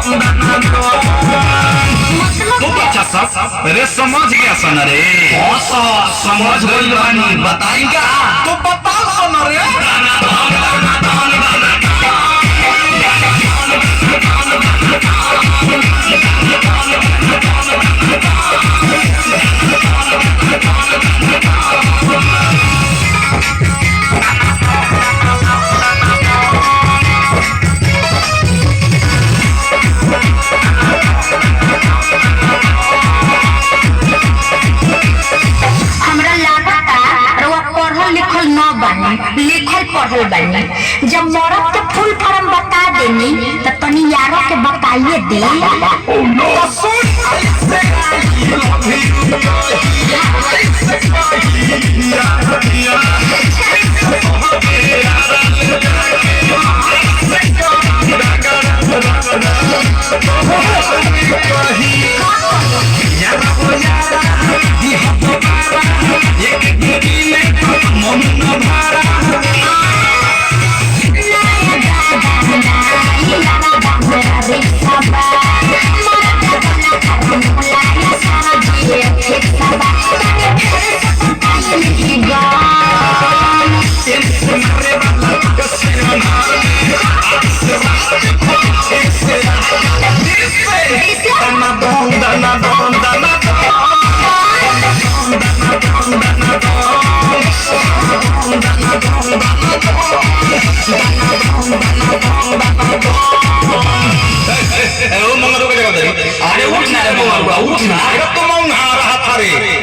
तो बच्चा सब रे समझ गया सन रे? समझ गई बानी, बताई का? तो बताओ सन रे। लिखल पढ़ल बानी, जब मरद के फुल फॉर्म बता देनी तो तनी यारों के बताइए दे।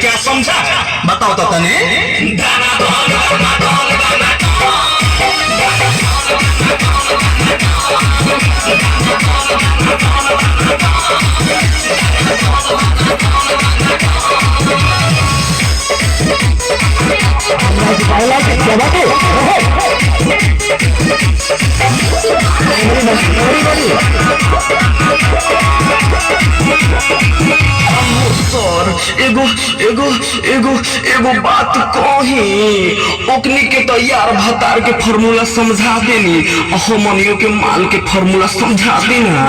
क्या समझा? बताओ तो तने। एगो एगो एगो एगो बात कही, ओकनी के तो यार भतार के फॉर्मूला समझा देनी, हमनियों के माल के फॉर्मूला समझा देना।